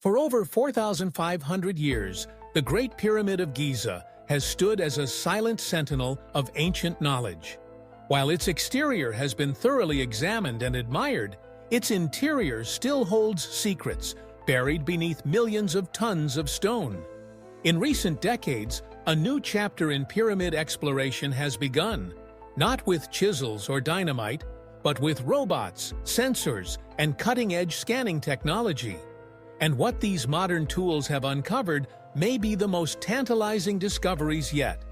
For over 4,500 years, the Great Pyramid of Giza has stood as a silent sentinel of ancient knowledge. While its exterior has been thoroughly examined and admired, its interior still holds secrets buried beneath millions of tons of stone. In recent decades, a new chapter in pyramid exploration has begun, not with chisels or dynamite, but with robots, sensors, and cutting-edge scanning technology. And what these modern tools have uncovered may be the most tantalizing discoveries yet.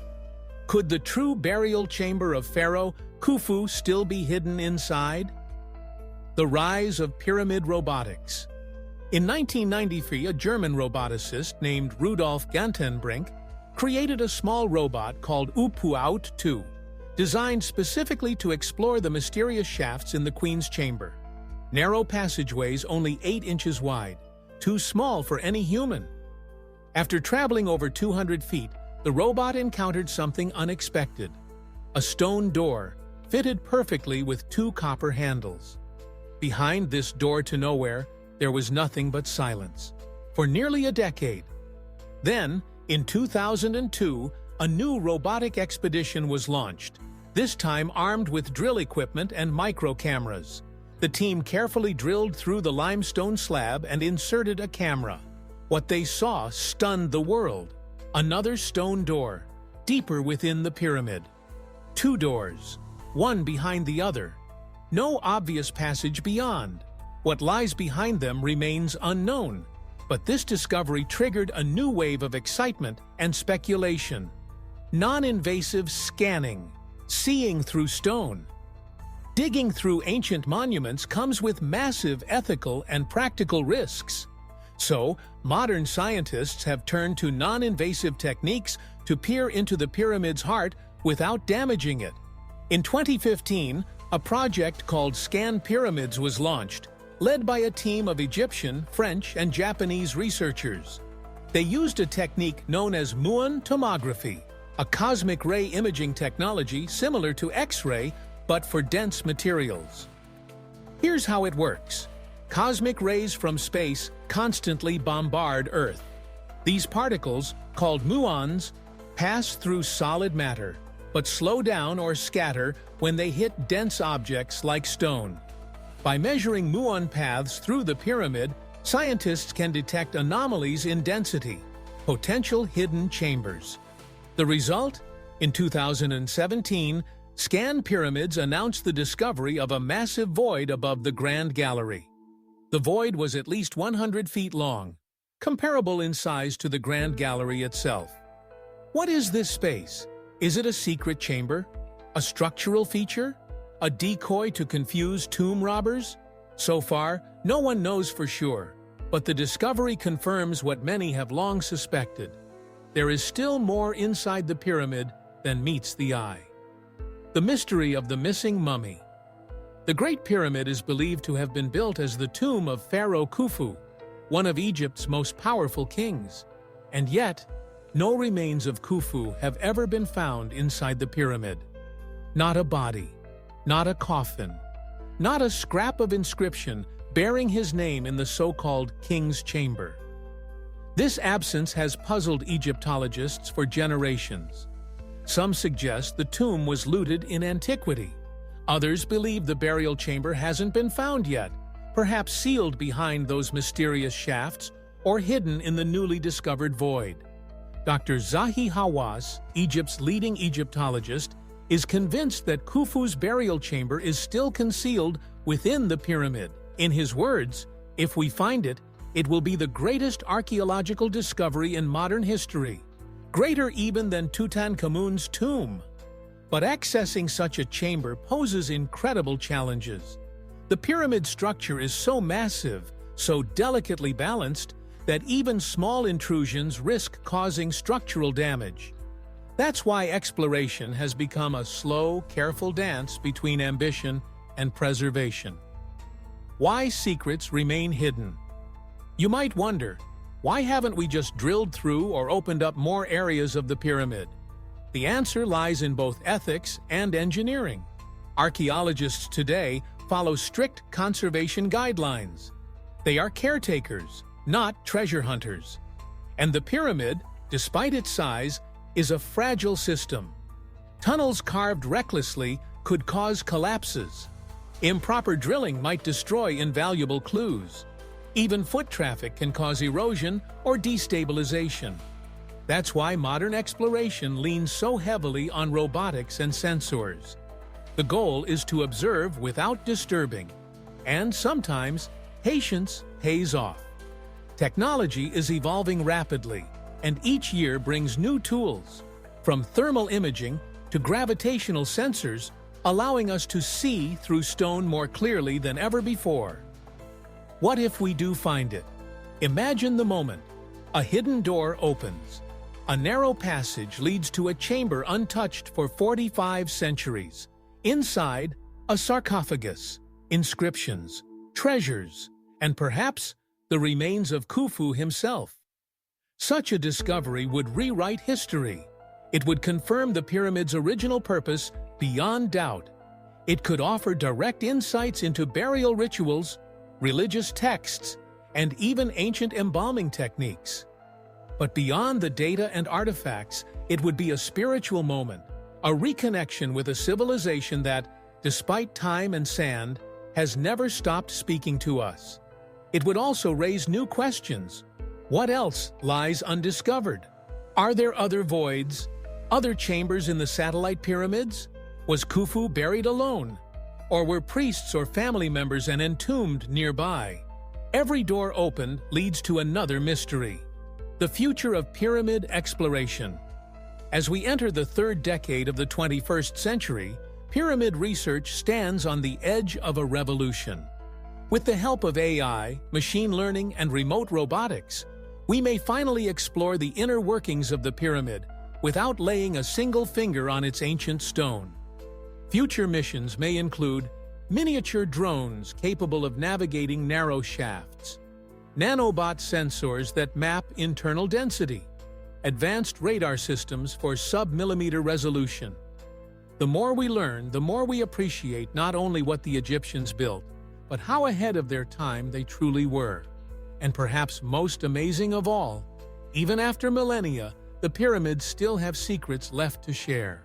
Could the true burial chamber of Pharaoh Khufu still be hidden inside? The rise of pyramid robotics. In 1993, a German roboticist named Rudolf Gantenbrink created a small robot called Upuaut 2, designed specifically to explore the mysterious shafts in the Queen's chamber. Narrow passageways only 8 inches wide, too small for any human. After traveling over 200 feet, the robot encountered something unexpected: a stone door, fitted perfectly with 2 copper handles. Behind this door to nowhere, there was nothing but silence, for nearly a decade. Then, in 2002, a new robotic expedition was launched, this time armed with drill equipment and micro cameras. The team carefully drilled through the limestone slab and inserted a camera. What they saw stunned the world. Another stone door, deeper within the pyramid. 2 doors, one behind the other. No obvious passage beyond. What lies behind them remains unknown. But this discovery triggered a new wave of excitement and speculation. Non-invasive scanning, seeing through stone. Digging through ancient monuments comes with massive ethical and practical risks. So, modern scientists have turned to non-invasive techniques to peer into the pyramid's heart without damaging it. In 2015, a project called Scan Pyramids was launched, led by a team of Egyptian, French, and Japanese researchers. They used a technique known as muon tomography, a cosmic ray imaging technology similar to X-ray but for dense materials. Here's how it works. Cosmic rays from space constantly bombard Earth. These particles, called muons, pass through solid matter, but slow down or scatter when they hit dense objects like stone. By measuring muon paths through the pyramid, scientists can detect anomalies in density, potential hidden chambers. The result? In 2017, Scan Pyramids announced the discovery of a massive void above the Grand Gallery. The void was at least 100 feet long, comparable in size to the Grand Gallery itself. What is this space? Is it a secret chamber? A structural feature? A decoy to confuse tomb robbers? So far, no one knows for sure, but the discovery confirms what many have long suspected. There is still more inside the pyramid than meets the eye. The mystery of the missing mummy. The Great Pyramid is believed to have been built as the tomb of Pharaoh Khufu, one of Egypt's most powerful kings. And yet, no remains of Khufu have ever been found inside the pyramid. Not a body, not a coffin, not a scrap of inscription bearing his name in the so-called King's Chamber. This absence has puzzled Egyptologists for generations. Some suggest the tomb was looted in antiquity. Others believe the burial chamber hasn't been found yet, perhaps sealed behind those mysterious shafts or hidden in the newly discovered void. Dr. Zahi Hawass, Egypt's leading Egyptologist, is convinced that Khufu's burial chamber is still concealed within the pyramid. In his words, "If we find it, it will be the greatest archaeological discovery in modern history, greater even than Tutankhamun's tomb." But accessing such a chamber poses incredible challenges. The pyramid structure is so massive, so delicately balanced, that even small intrusions risk causing structural damage. That's why exploration has become a slow, careful dance between ambition and preservation. Why secrets remain hidden? You might wonder, why haven't we just drilled through or opened up more areas of the pyramid? The answer lies in both ethics and engineering. Archaeologists today follow strict conservation guidelines. They are caretakers, not treasure hunters. And the pyramid, despite its size, is a fragile system. Tunnels carved recklessly could cause collapses. Improper drilling might destroy invaluable clues. Even foot traffic can cause erosion or destabilization. That's why modern exploration leans so heavily on robotics and sensors. The goal is to observe without disturbing. And sometimes, patience pays off. Technology is evolving rapidly, and each year brings new tools, from thermal imaging to gravitational sensors, allowing us to see through stone more clearly than ever before. What if we do find it? Imagine the moment. A hidden door opens. A narrow passage leads to a chamber untouched for 45 centuries. Inside, a sarcophagus, inscriptions, treasures, and perhaps the remains of Khufu himself. Such a discovery would rewrite history. It would confirm the pyramid's original purpose beyond doubt. It could offer direct insights into burial rituals, religious texts, and even ancient embalming techniques. But beyond the data and artifacts, it would be a spiritual moment, a reconnection with a civilization that, despite time and sand, has never stopped speaking to us. It would also raise new questions. What else lies undiscovered? Are there other voids, other chambers in the satellite pyramids? Was Khufu buried alone? Or were priests or family members entombed nearby? Every door opened leads to another mystery. The future of pyramid exploration. As we enter the third decade of the 21st century, pyramid research stands on the edge of a revolution. With the help of AI, machine learning, and remote robotics, we may finally explore the inner workings of the pyramid without laying a single finger on its ancient stone. Future missions may include miniature drones capable of navigating narrow shafts, nanobot sensors that map internal density, advanced radar systems for sub-millimeter resolution. The more we learn, the more we appreciate not only what the Egyptians built, but how ahead of their time they truly were. And perhaps most amazing of all, even after millennia, the pyramids still have secrets left to share.